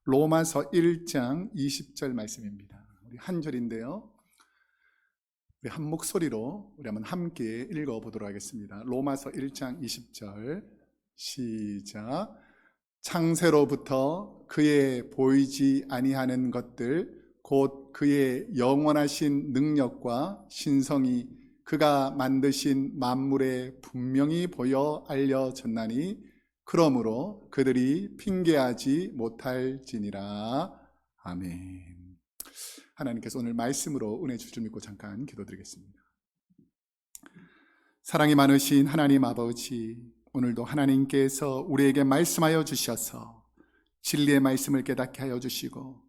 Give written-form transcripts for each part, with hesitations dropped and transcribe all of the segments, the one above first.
로마서 1장 20절 말씀입니다. 우리 한 절인데요. 우리 한 목소리로 우리 한번 함께 읽어보도록 하겠습니다. 로마서 1장 20절 시작. 창세로부터 그의 보이지 아니하는 것들 곧 그의 영원하신 능력과 신성이 그가 만드신 만물에 분명히 보여 알려졌나니 그러므로 그들이 핑계하지 못할지니라. 아멘. 하나님께서 오늘 말씀으로 은혜 주실 줄 믿고 잠깐 기도드리겠습니다. 사랑이 많으신 하나님 아버지, 오늘도 하나님께서 우리에게 말씀하여 주셔서 진리의 말씀을 깨닫게 하여 주시고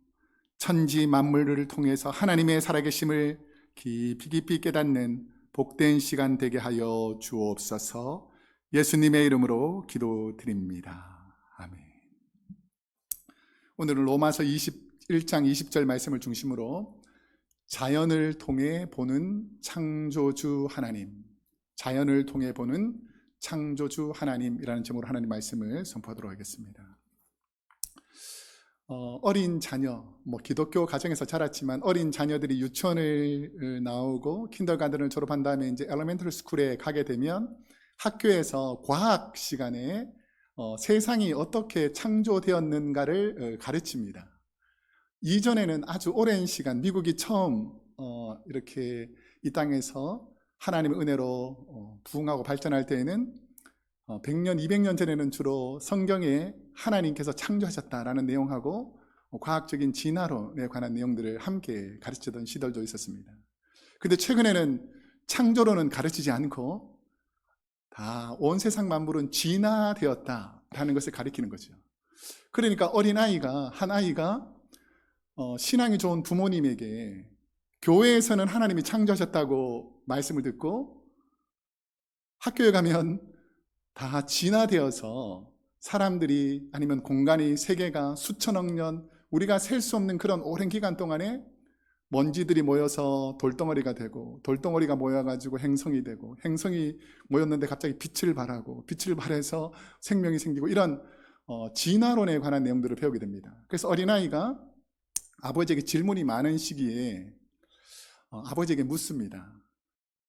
천지 만물을 통해서 하나님의 살아계심을 깊이 깨닫는 복된 시간 되게 하여 주옵소서. 예수님의 이름으로 기도드립니다. 아멘. 오늘은 로마서 1장 20절 말씀을 중심으로 자연을 통해 보는 창조주 하나님, 자연을 통해 보는 창조주 하나님이라는 제목으로 하나님 말씀을 선포하도록 하겠습니다. 어린 자녀, 기독교 가정에서 자랐지만 어린 자녀들이 유치원을 나오고 킨더가든을 졸업한 다음에 이제 엘레멘터리 스쿨에 가게 되면 학교에서 과학 시간에 세상이 어떻게 창조되었는가를 가르칩니다. 이전에는 아주 오랜 시간 미국이 처음 이렇게 이 땅에서 하나님의 은혜로 부흥하고 발전할 때에는 100년, 200년 전에는 주로 성경에 하나님께서 창조하셨다라는 내용하고 과학적인 진화론에 관한 내용들을 함께 가르치던 시절도 있었습니다. 그런데 최근에는 창조론은 가르치지 않고 다 온 세상 만물은 진화되었다라는 것을 가리키는 거죠. 그러니까 한 아이가 신앙이 좋은 부모님에게 교회에서는 하나님이 창조하셨다고 말씀을 듣고 학교에 가면 다 진화되어서 사람들이 아니면 공간이 세계가 수천억 년 우리가 셀 수 없는 그런 오랜 기간 동안에 먼지들이 모여서 돌덩어리가 되고 돌덩어리가 모여가지고 행성이 되고 행성이 모였는데 갑자기 빛을 발하고 빛을 발해서 생명이 생기고 이런 진화론에 관한 내용들을 배우게 됩니다. 그래서 어린아이가 아버지에게 질문이 많은 시기에 아버지에게 묻습니다.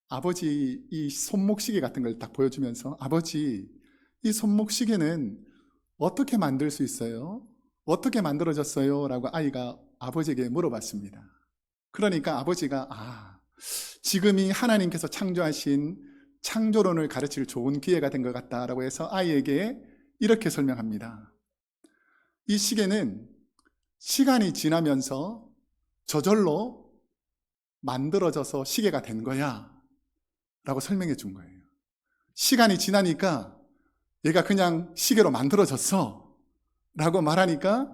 아버지, 이 손목시계 같은 걸 딱 보여주면서 아버지, 이 손목시계는 어떻게 만들 수 있어요? 어떻게 만들어졌어요? 라고 아이가 아버지에게 물어봤습니다. 그러니까 아버지가 지금이 하나님께서 창조하신 창조론을 가르칠 좋은 기회가 된 것 같다라고 해서 아이에게 이렇게 설명합니다. 이 시계는 시간이 지나면서 저절로 만들어져서 시계가 된 거야 라고 설명해 준 거예요. 시간이 지나니까 얘가 그냥 시계로 만들어졌어 라고 말하니까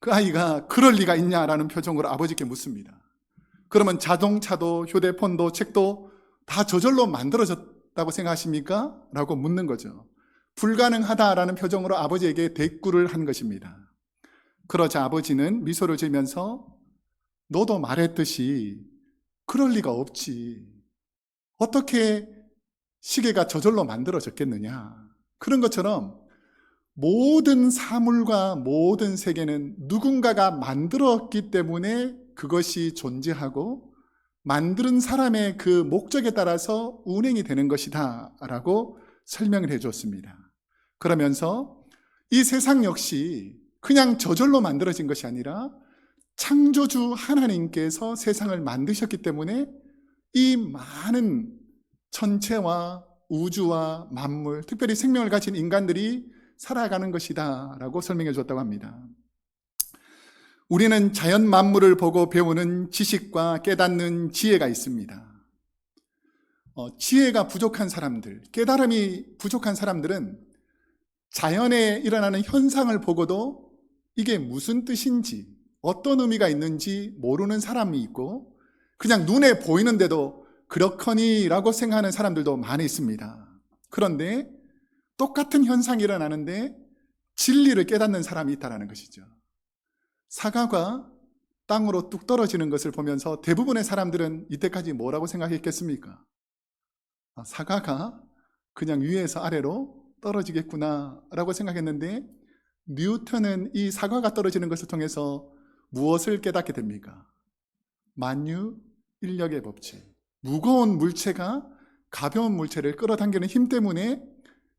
그 아이가 그럴 리가 있냐라는 표정으로 아버지께 묻습니다. 그러면 자동차도 휴대폰도 책도 다 저절로 만들어졌다고 생각하십니까? 라고 묻는 거죠. 불가능하다라는 표정으로 아버지에게 대꾸를 한 것입니다. 그러자 아버지는 미소를 지으면서 너도 말했듯이 그럴 리가 없지. 어떻게 시계가 저절로 만들어졌겠느냐. 그런 것처럼 모든 사물과 모든 세계는 누군가가 만들었기 때문에 그것이 존재하고 만드는 사람의 그 목적에 따라서 운행이 되는 것이다 라고 설명을 해 주었습니다. 그러면서 이 세상 역시 그냥 저절로 만들어진 것이 아니라 창조주 하나님께서 세상을 만드셨기 때문에 이 많은 천체와 우주와 만물, 특별히 생명을 가진 인간들이 살아가는 것이다 라고 설명해 주었다고 합니다. 우리는 자연 만물을 보고 배우는 지식과 깨닫는 지혜가 있습니다. 지혜가 부족한 사람들, 깨달음이 부족한 사람들은 자연에 일어나는 현상을 보고도 이게 무슨 뜻인지, 어떤 의미가 있는지 모르는 사람이 있고 그냥 눈에 보이는데도 그렇거니라고 생각하는 사람들도 많이 있습니다. 그런데 똑같은 현상이 일어나는데 진리를 깨닫는 사람이 있다는 것이죠. 사과가 땅으로 뚝 떨어지는 것을 보면서 대부분의 사람들은 이때까지 뭐라고 생각했겠습니까? 사과가 그냥 위에서 아래로 떨어지겠구나 라고 생각했는데 뉴턴은 이 사과가 떨어지는 것을 통해서 무엇을 깨닫게 됩니까? 만유 인력의 법칙. 무거운 물체가 가벼운 물체를 끌어당기는 힘 때문에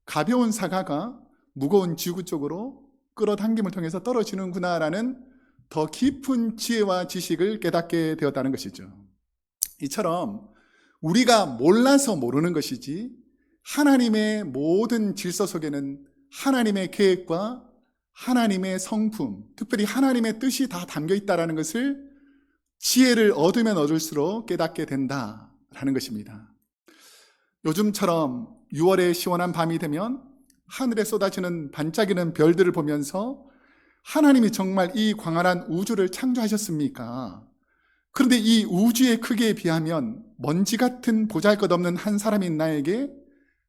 가벼운 사과가 무거운 지구 쪽으로 끌어당김을 통해서 떨어지는구나라는 더 깊은 지혜와 지식을 깨닫게 되었다는 것이죠. 이처럼 우리가 몰라서 모르는 것이지 하나님의 모든 질서 속에는 하나님의 계획과 하나님의 성품, 특별히 하나님의 뜻이 다 담겨 있다는 것을 지혜를 얻으면 얻을수록 깨닫게 된다라는 것입니다. 요즘처럼 6월의 시원한 밤이 되면 하늘에 쏟아지는 반짝이는 별들을 보면서 하나님이 정말 이 광활한 우주를 창조하셨습니까? 그런데 이 우주의 크기에 비하면 먼지 같은 보잘것없는 한 사람인 나에게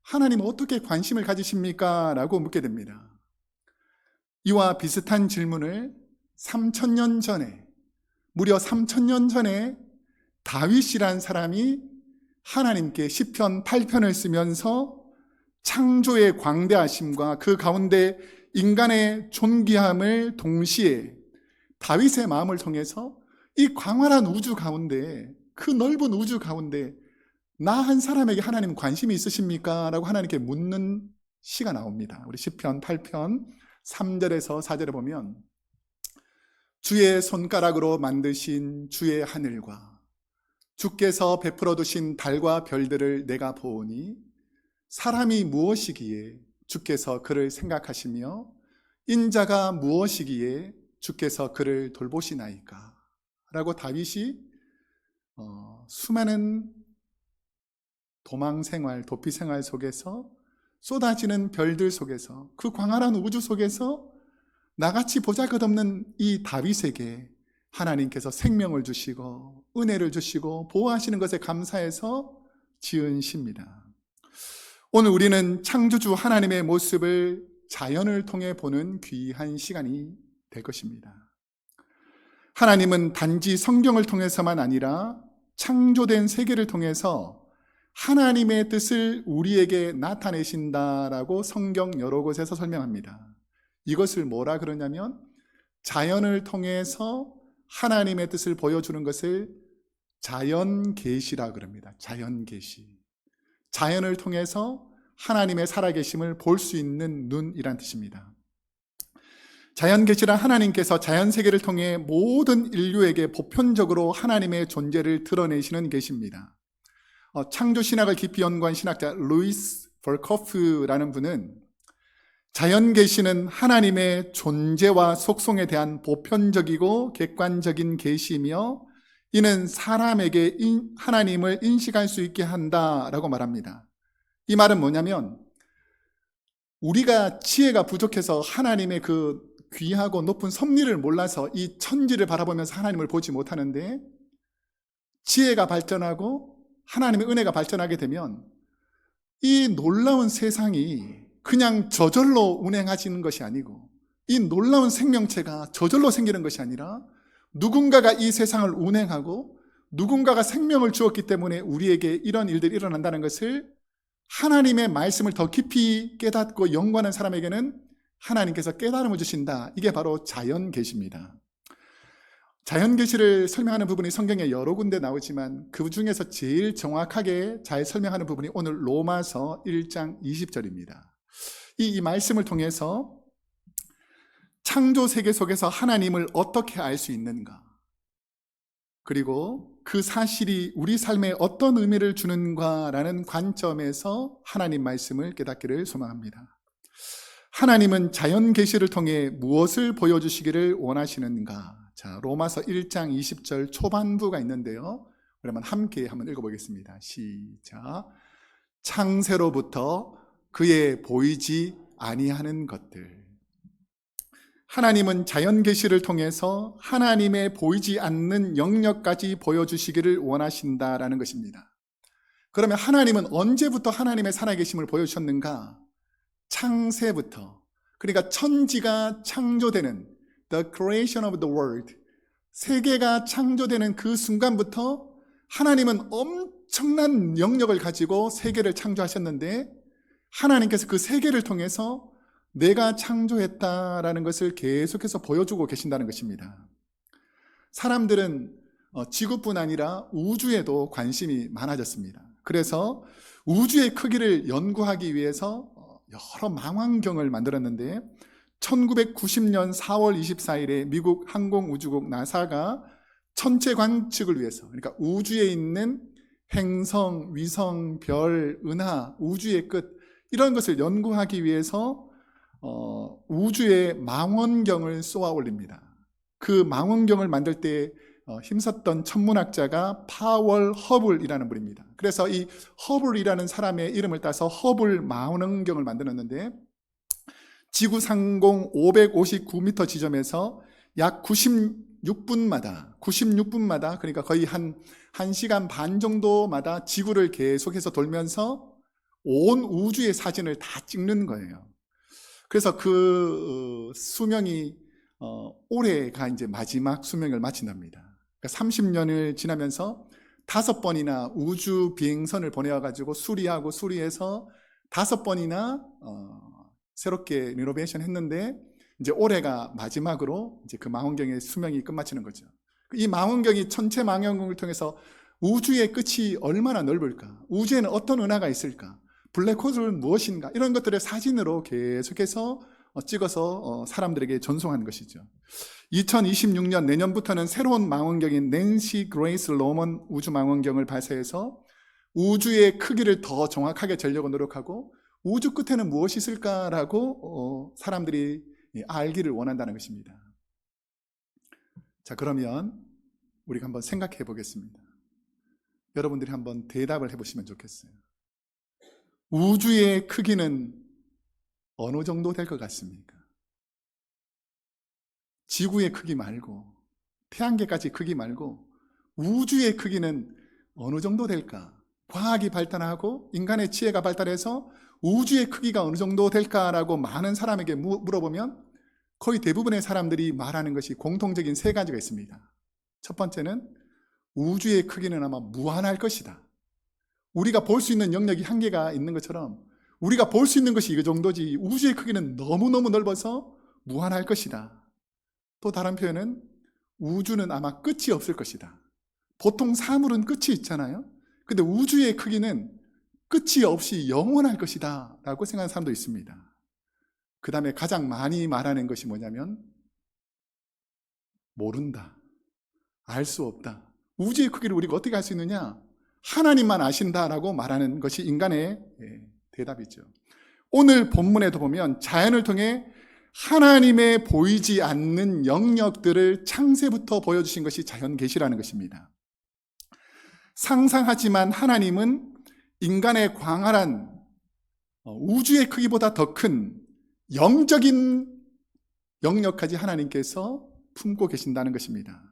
하나님은 어떻게 관심을 가지십니까? 라고 묻게 됩니다. 이와 비슷한 질문을 3000년 전에, 무려 3000년 전에 다윗이란 사람이 하나님께 시편 8편을 쓰면서 창조의 광대하심과 그 가운데 인간의 존귀함을 동시에 다윗의 마음을 통해서 이 광활한 우주 가운데, 그 넓은 우주 가운데 나 한 사람에게 하나님 관심이 있으십니까? 라고 하나님께 묻는 시가 나옵니다. 우리 시편 8편 3절에서 4절에 보면 주의 손가락으로 만드신 주의 하늘과 주께서 베풀어 두신 달과 별들을 내가 보오니 사람이 무엇이기에 주께서 그를 생각하시며 인자가 무엇이기에 주께서 그를 돌보시나이까? 라고 다윗이 수많은 도망생활, 도피생활 속에서 쏟아지는 별들 속에서 그 광활한 우주 속에서 나같이 보잘것없는 이 다윗에게 하나님께서 생명을 주시고 은혜를 주시고 보호하시는 것에 감사해서 지은 시입니다. 오늘 우리는 창조주 하나님의 모습을 자연을 통해 보는 귀한 시간이 될 것입니다. 하나님은 단지 성경을 통해서만 아니라 창조된 세계를 통해서 하나님의 뜻을 우리에게 나타내신다라고 성경 여러 곳에서 설명합니다. 이것을 뭐라 그러냐면 자연을 통해서 하나님의 뜻을 보여주는 것을 자연계시라 그럽니다. 자연계시. 자연을 통해서 하나님의 살아계심을 볼 수 있는 눈이란 뜻입니다. 자연계시란 하나님께서 자연세계를 통해 모든 인류에게 보편적으로 하나님의 존재를 드러내시는 계시입니다. 창조신학을 깊이 연구한 신학자 루이스 벌커프라는 분은 자연계시는 하나님의 존재와 속성에 대한 보편적이고 객관적인 계시이며 이는 사람에게 하나님을 인식할 수 있게 한다라고 말합니다. 이 말은 뭐냐면 우리가 지혜가 부족해서 하나님의 그 귀하고 높은 섭리를 몰라서 이 천지를 바라보면서 하나님을 보지 못하는데 지혜가 발전하고 하나님의 은혜가 발전하게 되면 이 놀라운 세상이 그냥 저절로 운행하시는 것이 아니고 이 놀라운 생명체가 저절로 생기는 것이 아니라 누군가가 이 세상을 운행하고 누군가가 생명을 주었기 때문에 우리에게 이런 일들이 일어난다는 것을 하나님의 말씀을 더 깊이 깨닫고 연구하는 사람에게는 하나님께서 깨달음을 주신다. 이게 바로 자연계시입니다. 자연계시를 설명하는 부분이 성경에 여러 군데 나오지만 그 중에서 제일 정확하게 잘 설명하는 부분이 오늘 로마서 1장 20절입니다. 이 말씀을 통해서 창조 세계 속에서 하나님을 어떻게 알 수 있는가, 그리고 그 사실이 우리 삶에 어떤 의미를 주는가라는 관점에서 하나님 말씀을 깨닫기를 소망합니다. 하나님은 자연 계시를 통해 무엇을 보여주시기를 원하시는가? 자, 로마서 1장 20절 초반부가 있는데요. 그러면 함께 한번 읽어보겠습니다. 시작. 창세로부터 그의 보이지 아니하는 것들. 하나님은 자연 계시를 통해서 하나님의 보이지 않는 영역까지 보여주시기를 원하신다라는 것입니다. 그러면 하나님은 언제부터 하나님의 살아계심을 보여주셨는가? 창세부터, 그러니까 천지가 창조되는 The creation of the world, 세계가 창조되는 그 순간부터 하나님은 엄청난 영역을 가지고 세계를 창조하셨는데 하나님께서 그 세계를 통해서 내가 창조했다라는 것을 계속해서 보여주고 계신다는 것입니다. 사람들은 지구뿐 아니라 우주에도 관심이 많아졌습니다. 그래서 우주의 크기를 연구하기 위해서 여러 망원경을 만들었는데 1990년 4월 24일에 미국 항공우주국 나사가 천체 관측을 위해서, 그러니까 우주에 있는 행성, 위성, 별, 은하, 우주의 끝, 이런 것을 연구하기 위해서 우주에 망원경을 쏘아 올립니다. 그 망원경을 만들 때 힘썼던 천문학자가 파월 허블이라는 분입니다. 그래서 이 허블이라는 사람의 이름을 따서 허블 망원경을 만들었는데 지구 상공 559m 지점에서 약 96분마다 그러니까 거의 한 1시간 반 정도마다 지구를 계속해서 돌면서 온 우주의 사진을 다 찍는 거예요. 그래서 그 수명이 올해가 이제 마지막 수명을 마친답니다. 그러니까 30년을 지나면서 5번이나 우주 비행선을 보내와가지고 수리해서 5번이나 새롭게 리노베이션 했는데 이제 올해가 마지막으로 이제 그 망원경의 수명이 끝마치는 거죠. 이 망원경이 천체 망원경을 통해서 우주의 끝이 얼마나 넓을까? 우주에는 어떤 은하가 있을까? 블랙홀은 무엇인가? 이런 것들을 사진으로 계속해서 찍어서 사람들에게 전송하는 것이죠. 2026년 내년부터는 새로운 망원경인 낸시 그레이스 로먼 우주 망원경을 발사해서 우주의 크기를 더 정확하게 재려고 노력하고 우주 끝에는 무엇이 있을까라고 사람들이 알기를 원한다는 것입니다. 자, 그러면 우리가 한번 생각해 보겠습니다. 여러분들이 한번 대답을 해보시면 좋겠어요. 우주의 크기는 어느 정도 될 것 같습니까? 지구의 크기 말고, 태양계까지 크기 말고 우주의 크기는 어느 정도 될까? 과학이 발달하고 인간의 지혜가 발달해서 우주의 크기가 어느 정도 될까라고 많은 사람에게 물어보면 거의 대부분의 사람들이 말하는 것이 공통적인 3가지가 있습니다. 첫 번째는 우주의 크기는 아마 무한할 것이다. 우리가 볼 수 있는 영역이 한계가 있는 것처럼 우리가 볼 수 있는 것이 이 정도지 우주의 크기는 너무너무 넓어서 무한할 것이다. 또 다른 표현은 우주는 아마 끝이 없을 것이다. 보통 사물은 끝이 있잖아요. 근데 우주의 크기는 끝이 없이 영원할 것이다 라고 생각하는 사람도 있습니다. 그 다음에 가장 많이 말하는 것이 뭐냐면 모른다, 알 수 없다. 우주의 크기를 우리가 어떻게 알 수 있느냐? 하나님만 아신다라고 말하는 것이 인간의 대답이죠. 오늘 본문에도 보면 자연을 통해 하나님의 보이지 않는 영역들을 창세부터 보여주신 것이 자연계시라는 것입니다. 상상하지만 하나님은 인간의 광활한 우주의 크기보다 더 큰 영적인 영역까지 하나님께서 품고 계신다는 것입니다.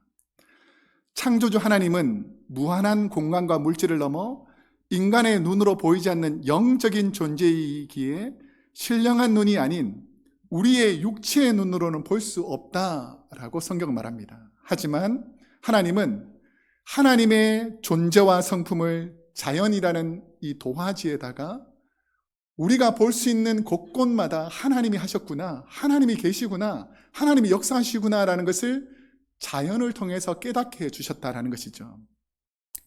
창조주 하나님은 무한한 공간과 물질을 넘어 인간의 눈으로 보이지 않는 영적인 존재이기에 신령한 눈이 아닌 우리의 육체의 눈으로는 볼 수 없다라고 성경은 말합니다. 하지만 하나님은 하나님의 존재와 성품을 자연이라는 이 도화지에다가 우리가 볼 수 있는 곳곳마다 하나님이 하셨구나, 하나님이 계시구나, 하나님이 역사하시구나라는 것을 자연을 통해서 깨닫게 해주셨다라는 것이죠.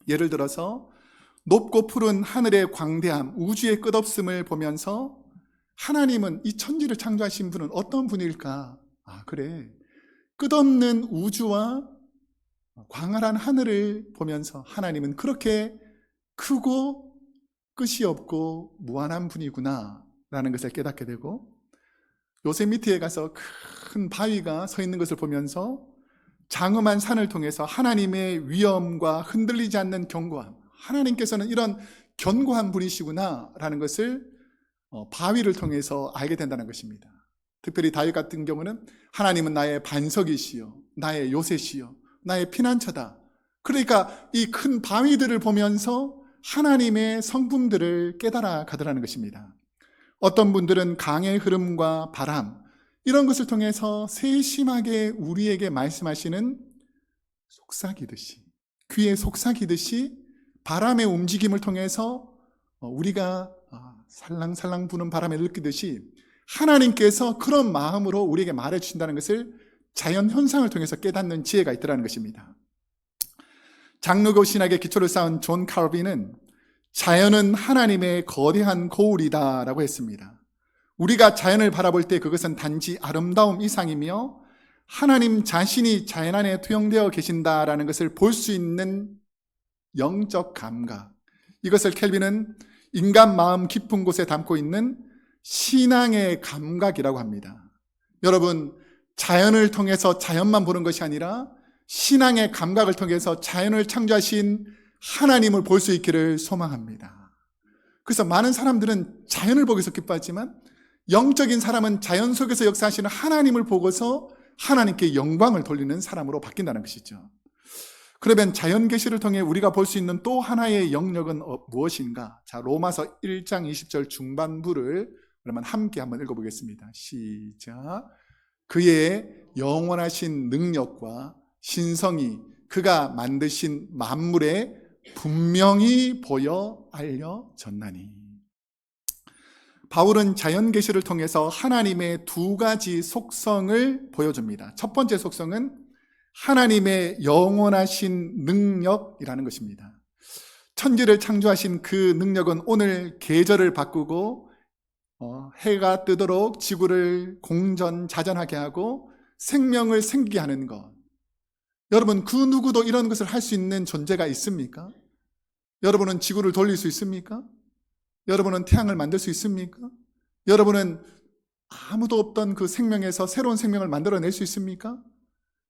예를 들어서 높고 푸른 하늘의 광대함, 우주의 끝없음을 보면서 하나님은 이 천지를 창조하신 분은 어떤 분일까? 아, 그래. 끝없는 우주와 광활한 하늘을 보면서 하나님은 그렇게 크고 끝이 없고 무한한 분이구나 라는 것을 깨닫게 되고, 요세미티에 가서 큰 바위가 서 있는 것을 보면서 장엄한 산을 통해서 하나님의 위엄과 흔들리지 않는 견고함, 하나님께서는 이런 견고한 분이시구나 라는 것을 바위를 통해서 알게 된다는 것입니다. 특별히 다윗 같은 경우는 하나님은 나의 반석이시요, 나의 요새시요, 나의 피난처다. 그러니까 이 큰 바위들을 보면서 하나님의 성품들을 깨달아 가더라는 것입니다. 어떤 분들은 강의 흐름과 바람, 이런 것을 통해서 세심하게 우리에게 말씀하시는 속삭이듯이, 귀에 속삭이듯이 바람의 움직임을 통해서 우리가 살랑살랑 부는 바람을 느끼듯이 하나님께서 그런 마음으로 우리에게 말해주신다는 것을 자연 현상을 통해서 깨닫는 지혜가 있더라는 것입니다. 장로교 신학의 기초를 쌓은 존 칼빈은 자연은 하나님의 거대한 거울이다 라고 했습니다. 우리가 자연을 바라볼 때 그것은 단지 아름다움 이상이며 하나님 자신이 자연 안에 투영되어 계신다라는 것을 볼 수 있는 영적 감각, 이것을 켈빈은 인간 마음 깊은 곳에 담고 있는 신앙의 감각이라고 합니다. 여러분, 자연을 통해서 자연만 보는 것이 아니라 신앙의 감각을 통해서 자연을 창조하신 하나님을 볼 수 있기를 소망합니다. 그래서 많은 사람들은 자연을 보고서 기뻐하지만 영적인 사람은 자연 속에서 역사하시는 하나님을 보고서 하나님께 영광을 돌리는 사람으로 바뀐다는 것이죠. 그러면 자연 계시를 통해 우리가 볼 수 있는 또 하나의 영역은 무엇인가? 자, 로마서 1장 20절 중반부를 그러면 함께 한번 읽어보겠습니다. 시작. 그의 영원하신 능력과 신성이 그가 만드신 만물에 분명히 보여 알려졌나니. 바울은 자연 계시를 통해서 하나님의 두 가지 속성을 보여줍니다. 첫 번째 속성은 하나님의 영원하신 능력이라는 것입니다. 천지를 창조하신 그 능력은 오늘 계절을 바꾸고 해가 뜨도록 지구를 공전자전하게 하고 생명을 생기게 하는 것. 여러분, 그 누구도 이런 것을 할 수 있는 존재가 있습니까? 여러분은 지구를 돌릴 수 있습니까? 여러분은 태양을 만들 수 있습니까? 여러분은 아무도 없던 그 생명에서 새로운 생명을 만들어낼 수 있습니까?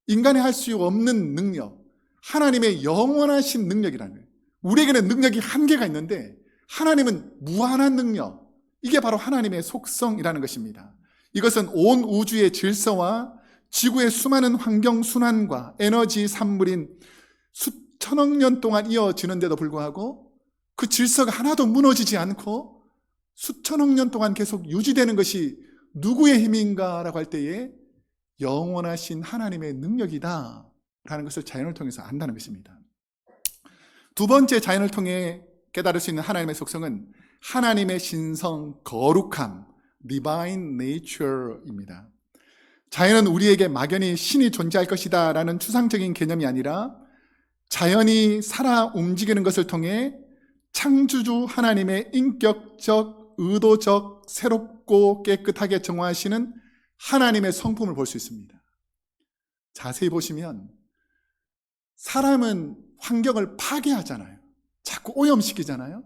인간이 할 수 없는 능력, 하나님의 영원하신 능력이라는 거예요. 우리에게는 능력이 한계가 있는데 하나님은 무한한 능력, 이게 바로 하나님의 속성이라는 것입니다. 이것은 온 우주의 질서와 지구의 수많은 환경 순환과 에너지 산물인 수천억 년 동안 이어지는데도 불구하고 그 질서가 하나도 무너지지 않고 수천억 년 동안 계속 유지되는 것이 누구의 힘인가 라고 할 때에 영원하신 하나님의 능력이다 라는 것을 자연을 통해서 안다는 것입니다. 두 번째, 자연을 통해 깨달을 수 있는 하나님의 속성은 하나님의 신성, 거룩함, divine nature입니다. 자연은 우리에게 막연히 신이 존재할 것이다 라는 추상적인 개념이 아니라 자연이 살아 움직이는 것을 통해 창조주 하나님의 인격적, 의도적, 새롭고 깨끗하게 정화하시는 하나님의 성품을 볼 수 있습니다. 자세히 보시면 사람은 환경을 파괴하잖아요. 자꾸 오염시키잖아요.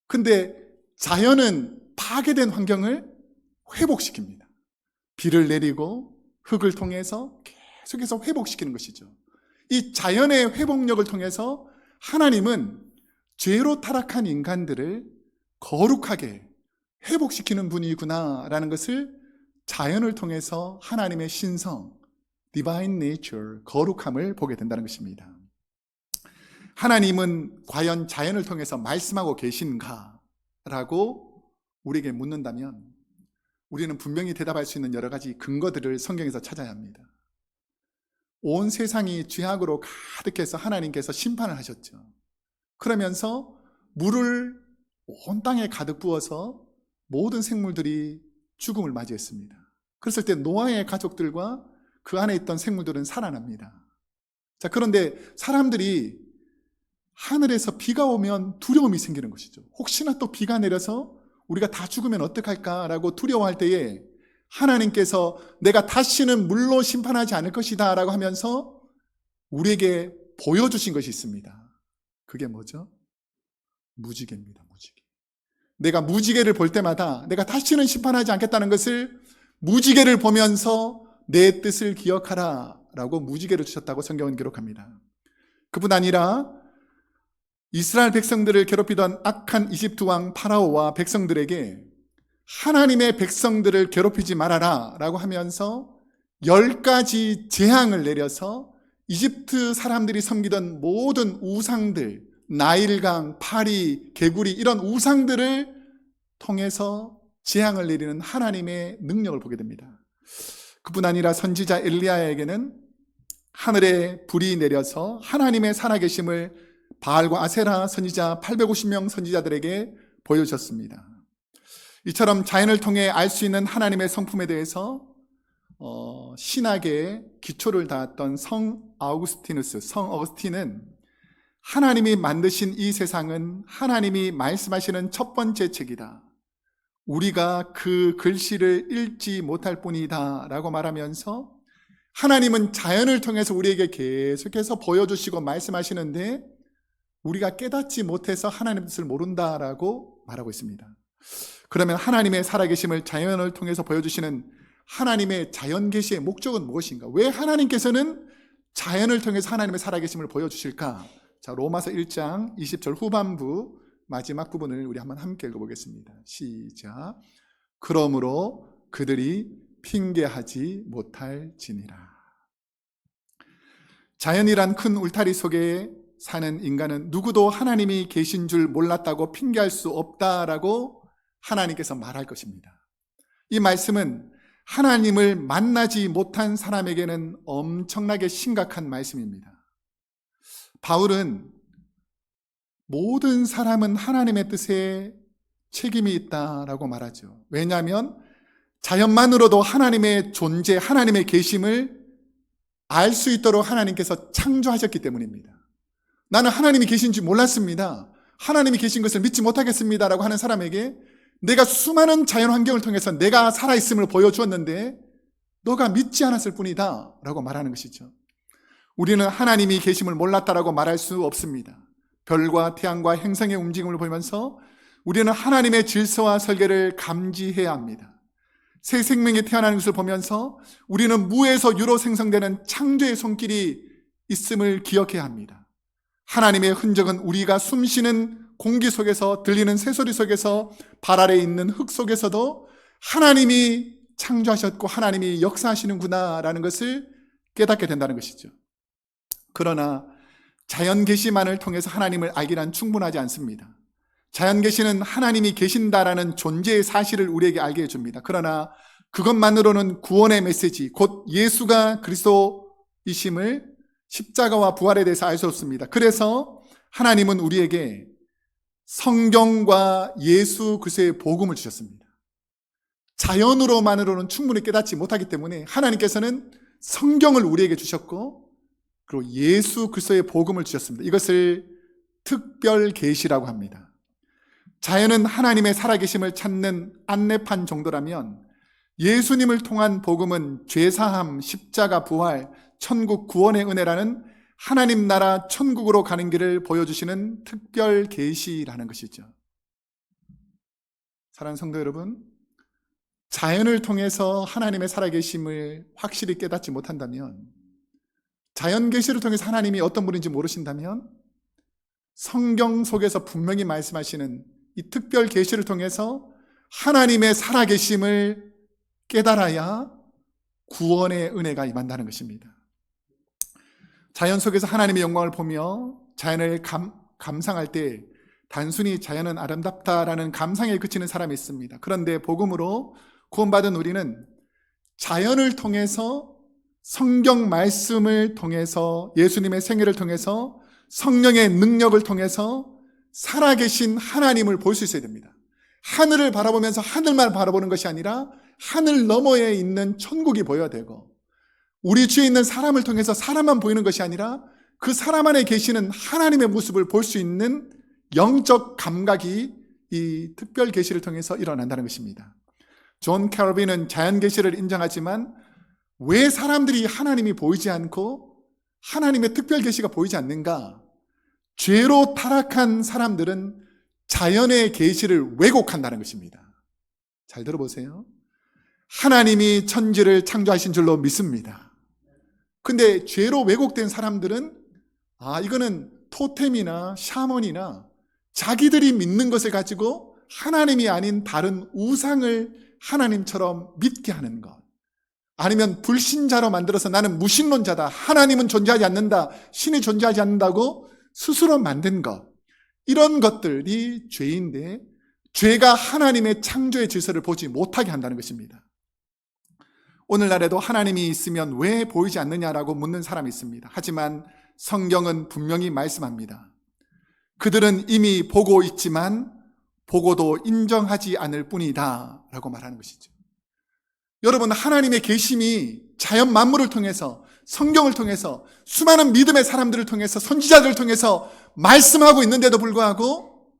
근데 자연은 파괴된 환경을 회복시킵니다. 비를 내리고 흙을 통해서 계속해서 회복시키는 것이죠. 이 자연의 회복력을 통해서 하나님은 죄로 타락한 인간들을 거룩하게 회복시키는 분이구나라는 것을 자연을 통해서 하나님의 신성, divine nature, 거룩함을 보게 된다는 것입니다. 하나님은 과연 자연을 통해서 말씀하고 계신가? 라고 우리에게 묻는다면 우리는 분명히 대답할 수 있는 여러 가지 근거들을 성경에서 찾아야 합니다. 온 세상이 죄악으로 가득해서 하나님께서 심판을 하셨죠. 그러면서 물을 온 땅에 가득 부어서 모든 생물들이 죽음을 맞이했습니다. 그랬을 때 노아의 가족들과 그 안에 있던 생물들은 살아납니다. 자, 그런데 사람들이 하늘에서 비가 오면 두려움이 생기는 것이죠. 혹시나 또 비가 내려서 우리가 다 죽으면 어떡할까라고 두려워할 때에 하나님께서 내가 다시는 물로 심판하지 않을 것이다 라고 하면서 우리에게 보여주신 것이 있습니다. 그게 뭐죠? 무지개입니다. 무지개. 내가 무지개를 볼 때마다 내가 다시는 심판하지 않겠다는 것을 무지개를 보면서 내 뜻을 기억하라 라고 무지개를 주셨다고 성경은 기록합니다. 그뿐 아니라 이스라엘 백성들을 괴롭히던 악한 이집트 왕 파라오와 백성들에게 하나님의 백성들을 괴롭히지 말아라 라고 하면서 10가지 재앙을 내려서 이집트 사람들이 섬기던 모든 우상들, 나일강, 파리, 개구리 이런 우상들을 통해서 재앙을 내리는 하나님의 능력을 보게 됩니다. 그뿐 아니라 선지자 엘리야에게는 하늘에 불이 내려서 하나님의 살아계심을 바알과 아세라 선지자 850명 선지자들에게 보여주셨습니다. 이처럼 자연을 통해 알 수 있는 하나님의 성품에 대해서 신학의 기초를 닿았던 성 어거스틴은 하나님이 만드신 이 세상은 하나님이 말씀하시는 첫 번째 책이다. 우리가 그 글씨를 읽지 못할 뿐이다 라고 말하면서 하나님은 자연을 통해서 우리에게 계속해서 보여주시고 말씀하시는데 우리가 깨닫지 못해서 하나님의 뜻을 모른다라고 말하고 있습니다. 그러면 하나님의 살아계심을 자연을 통해서 보여주시는 하나님의 자연 계시의 목적은 무엇인가? 왜 하나님께서는 자연을 통해서 하나님의 살아계심을 보여주실까? 자, 로마서 1장 20절 후반부 마지막 부분을 우리 한번 함께 읽어보겠습니다. 시작. 그러므로 그들이 핑계하지 못할지니라. 자연이란 큰 울타리 속에 사는 인간은 누구도 하나님이 계신 줄 몰랐다고 핑계할 수 없다라고 하나님께서 말할 것입니다. 이 말씀은 하나님을 만나지 못한 사람에게는 엄청나게 심각한 말씀입니다. 바울은 모든 사람은 하나님의 뜻에 책임이 있다라고 말하죠. 왜냐하면 자연만으로도 하나님의 존재, 하나님의 계심을 알 수 있도록 하나님께서 창조하셨기 때문입니다. 나는 하나님이 계신지 몰랐습니다. 하나님이 계신 것을 믿지 못하겠습니다라고 하는 사람에게 내가 수많은 자연 환경을 통해서 내가 살아있음을 보여주었는데 너가 믿지 않았을 뿐이다 라고 말하는 것이죠. 우리는 하나님이 계심을 몰랐다라고 말할 수 없습니다. 별과 태양과 행성의 움직임을 보면서 우리는 하나님의 질서와 설계를 감지해야 합니다. 새 생명이 태어나는 것을 보면서 우리는 무에서 유로 생성되는 창조의 손길이 있음을 기억해야 합니다. 하나님의 흔적은 우리가 숨쉬는 공기 속에서, 들리는 새소리 속에서, 발 아래에 있는 흙 속에서도 하나님이 창조하셨고 하나님이 역사하시는구나 라는 것을 깨닫게 된다는 것이죠. 그러나 자연 계시만을 통해서 하나님을 알기란 충분하지 않습니다. 자연 계시는 하나님이 계신다라는 존재의 사실을 우리에게 알게 해줍니다. 그러나 그것만으로는 구원의 메시지, 곧 예수가 그리스도이심을, 십자가와 부활에 대해서 알 수 없습니다. 그래서 하나님은 우리에게 성경과 예수 그리스도의 복음을 주셨습니다. 자연으로만으로는 충분히 깨닫지 못하기 때문에 하나님께서는 성경을 우리에게 주셨고 그리고 예수 그리스도의 복음을 주셨습니다. 이것을 특별 계시라고 합니다. 자연은 하나님의 살아계심을 찾는 안내판 정도라면 예수님을 통한 복음은 죄사함, 십자가, 부활, 천국, 구원의 은혜라는 하나님 나라 천국으로 가는 길을 보여주시는 특별 계시라는 것이죠. 사랑하는 성도 여러분, 자연을 통해서 하나님의 살아계심을 확실히 깨닫지 못한다면, 자연 계시를 통해서 하나님이 어떤 분인지 모르신다면 성경 속에서 분명히 말씀하시는 이 특별 계시를 통해서 하나님의 살아계심을 깨달아야 구원의 은혜가 임한다는 것입니다. 자연 속에서 하나님의 영광을 보며 자연을 감상할 때 단순히 자연은 아름답다라는 감상에 그치는 사람이 있습니다. 그런데 복음으로 구원받은 우리는 자연을 통해서, 성경 말씀을 통해서, 예수님의 생애를 통해서, 성령의 능력을 통해서 살아계신 하나님을 볼 수 있어야 됩니다. 하늘을 바라보면서 하늘만 바라보는 것이 아니라 하늘 너머에 있는 천국이 보여야 되고, 우리 주위에 있는 사람을 통해서 사람만 보이는 것이 아니라 그 사람 안에 계시는 하나님의 모습을 볼 수 있는 영적 감각이 이 특별 계시를 통해서 일어난다는 것입니다. 존 캘빈은 자연 계시를 인정하지만 왜 사람들이 하나님이 보이지 않고 하나님의 특별 계시가 보이지 않는가? 죄로 타락한 사람들은 자연의 계시를 왜곡한다는 것입니다. 잘 들어보세요. 하나님이 천지를 창조하신 줄로 믿습니다. 근데 죄로 왜곡된 사람들은 이거는 토템이나 샤먼이나 자기들이 믿는 것을 가지고 하나님이 아닌 다른 우상을 하나님처럼 믿게 하는 것, 아니면 불신자로 만들어서 나는 무신론자다, 하나님은 존재하지 않는다, 신이 존재하지 않는다고 스스로 만든 것, 이런 것들이 죄인데 죄가 하나님의 창조의 질서를 보지 못하게 한다는 것입니다. 오늘날에도 하나님이 있으면 왜 보이지 않느냐라고 묻는 사람이 있습니다. 하지만 성경은 분명히 말씀합니다. 그들은 이미 보고 있지만 보고도 인정하지 않을 뿐이다 라고 말하는 것이죠. 여러분, 하나님의 계심이 자연 만물을 통해서, 성경을 통해서, 수많은 믿음의 사람들을 통해서, 선지자들을 통해서 말씀하고 있는데도 불구하고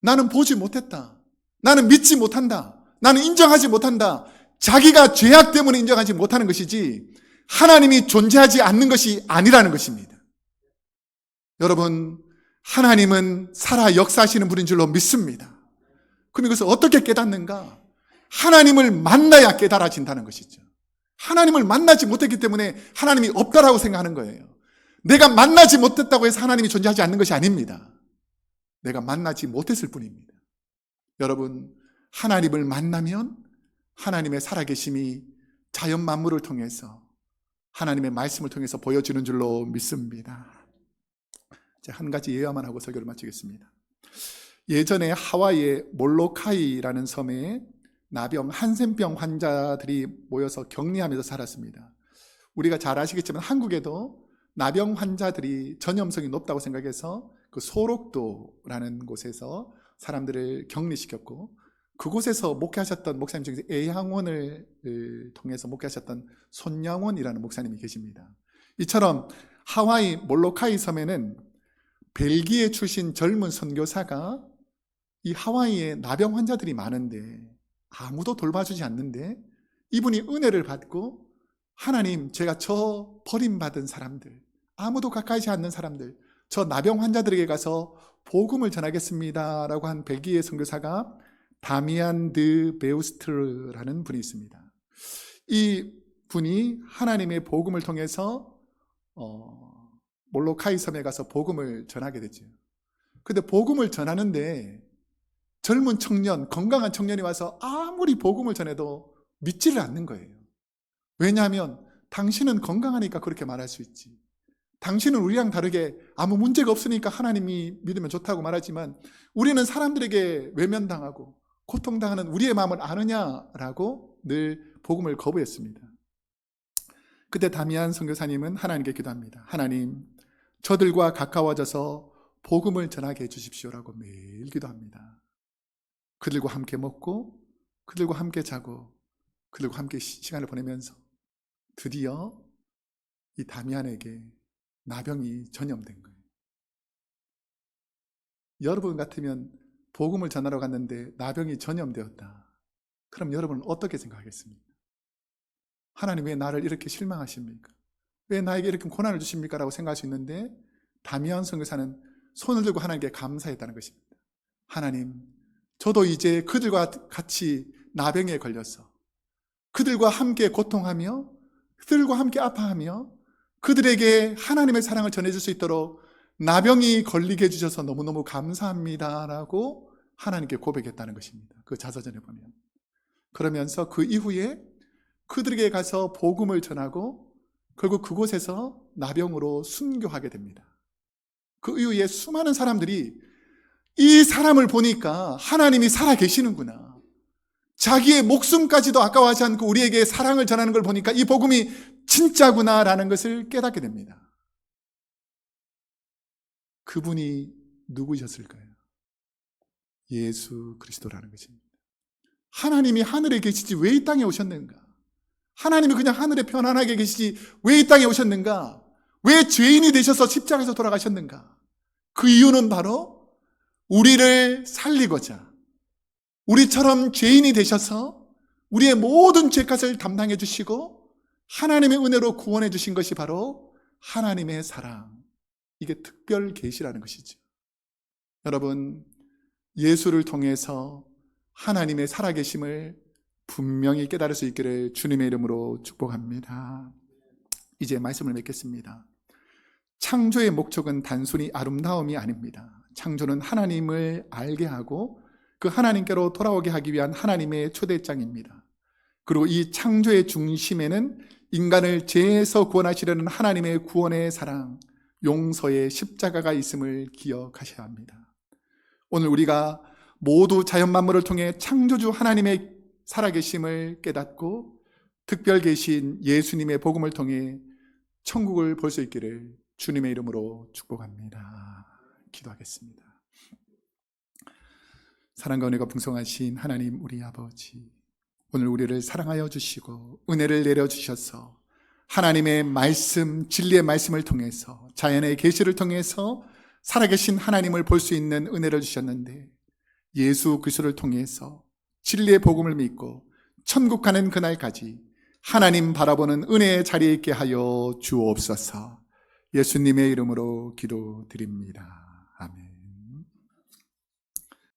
나는 보지 못했다, 나는 믿지 못한다, 나는 인정하지 못한다, 자기가 죄악 때문에 인정하지 못하는 것이지 하나님이 존재하지 않는 것이 아니라는 것입니다. 여러분, 하나님은 살아 역사하시는 분인 줄로 믿습니다. 그럼 이것을 어떻게 깨닫는가? 하나님을 만나야 깨달아진다는 것이죠. 하나님을 만나지 못했기 때문에 하나님이 없다라고 생각하는 거예요. 내가 만나지 못했다고 해서 하나님이 존재하지 않는 것이 아닙니다. 내가 만나지 못했을 뿐입니다. 여러분, 하나님을 만나면 하나님의 살아계심이 자연 만물을 통해서, 하나님의 말씀을 통해서 보여지는 줄로 믿습니다. 한 가지 예화만 하고 설교를 마치겠습니다. 예전에 하와이의 몰로카이라는 섬에 나병, 한센병 환자들이 모여서 격리하면서 살았습니다. 우리가 잘 아시겠지만 한국에도 나병 환자들이 전염성이 높다고 생각해서 그 소록도라는 곳에서 사람들을 격리시켰고, 그곳에서 목회하셨던 목사님 중에서 애양원을 통해서 목회하셨던 손양원이라는 목사님이 계십니다. 이처럼 하와이 몰로카이 섬에는 벨기에 출신 젊은 선교사가 이 하와이에 나병 환자들이 많은데 아무도 돌봐주지 않는데 이분이 은혜를 받고, 하나님, 제가 저 버림받은 사람들, 아무도 가까이지 않는 사람들, 저 나병 환자들에게 가서 복음을 전하겠습니다 라고 한 벨기에 선교사가 다미안 드 베우스트르라는 분이 있습니다. 이 분이 하나님의 복음을 통해서 몰로카이 섬에 가서 복음을 전하게 되죠. 근데 복음을 전하는데 젊은 청년, 건강한 청년이 와서 아무리 복음을 전해도 믿지를 않는 거예요. 왜냐하면 당신은 건강하니까 그렇게 말할 수 있지, 당신은 우리랑 다르게 아무 문제가 없으니까 하나님이 믿으면 좋다고 말하지만 우리는 사람들에게 외면당하고 고통당하는 우리의 마음을 아느냐라고 늘 복음을 거부했습니다. 그때 다미안 선교사님은 하나님께 기도합니다. 하나님, 저들과 가까워져서 복음을 전하게 해주십시오라고 매일 기도합니다. 그들과 함께 먹고, 그들과 함께 자고, 그들과 함께 시간을 보내면서 드디어 이 다미안에게 나병이 전염된 거예요. 여러분 같으면 복음을 전하러 갔는데 나병이 전염되었다. 그럼 여러분은 어떻게 생각하겠습니까? 하나님, 왜 나를 이렇게 실망하십니까? 왜 나에게 이렇게 고난을 주십니까? 라고 생각할 수 있는데, 다미안 선교사는 손을 들고 하나님께 감사했다는 것입니다. 하나님, 저도 이제 그들과 같이 나병에 걸려서 그들과 함께 고통하며 그들과 함께 아파하며 그들에게 하나님의 사랑을 전해줄 수 있도록 나병이 걸리게 해주셔서 너무너무 감사합니다 라고 하나님께 고백했다는 것입니다. 그 자서전에 보면. 그러면서 그 이후에 그들에게 가서 복음을 전하고 결국 그곳에서 나병으로 순교하게 됩니다. 그 이후에 수많은 사람들이 이 사람을 보니까 하나님이 살아계시는구나, 자기의 목숨까지도 아까워하지 않고 우리에게 사랑을 전하는 걸 보니까 이 복음이 진짜구나라는 것을 깨닫게 됩니다. 그분이 누구셨을까요? 예수 그리스도라는 것입니다. 하나님이 하늘에 계시지 왜 이 땅에 오셨는가? 하나님이 그냥 하늘에 편안하게 계시지 왜 이 땅에 오셨는가? 왜 죄인이 되셔서 십자가에서 돌아가셨는가? 그 이유는 바로 우리를 살리고자, 우리처럼 죄인이 되셔서 우리의 모든 죄값을 담당해 주시고 하나님의 은혜로 구원해 주신 것이 바로 하나님의 사랑, 이게 특별 계시라는 것이죠. 여러분, 예수를 통해서 하나님의 살아계심을 분명히 깨달을 수 있기를 주님의 이름으로 축복합니다. 이제 말씀을 맺겠습니다. 창조의 목적은 단순히 아름다움이 아닙니다. 창조는 하나님을 알게 하고 그 하나님께로 돌아오게 하기 위한 하나님의 초대장입니다. 그리고 이 창조의 중심에는 인간을 죄에서 구원하시려는 하나님의 구원의 사랑, 용서의 십자가가 있음을 기억하셔야 합니다. 오늘 우리가 모두 자연 만물을 통해 창조주 하나님의 살아계심을 깨닫고 특별 계신 예수님의 복음을 통해 천국을 볼 수 있기를 주님의 이름으로 축복합니다. 기도하겠습니다. 사랑과 은혜가 풍성하신 하나님 우리 아버지, 오늘 우리를 사랑하여 주시고 은혜를 내려주셔서 하나님의 말씀, 진리의 말씀을 통해서, 자연의 계시를 통해서 살아계신 하나님을 볼 수 있는 은혜를 주셨는데, 예수 그리스도를 통해서 진리의 복음을 믿고 천국 가는 그날까지 하나님 바라보는 은혜의 자리에 있게 하여 주옵소서. 예수님의 이름으로 기도드립니다. 아멘.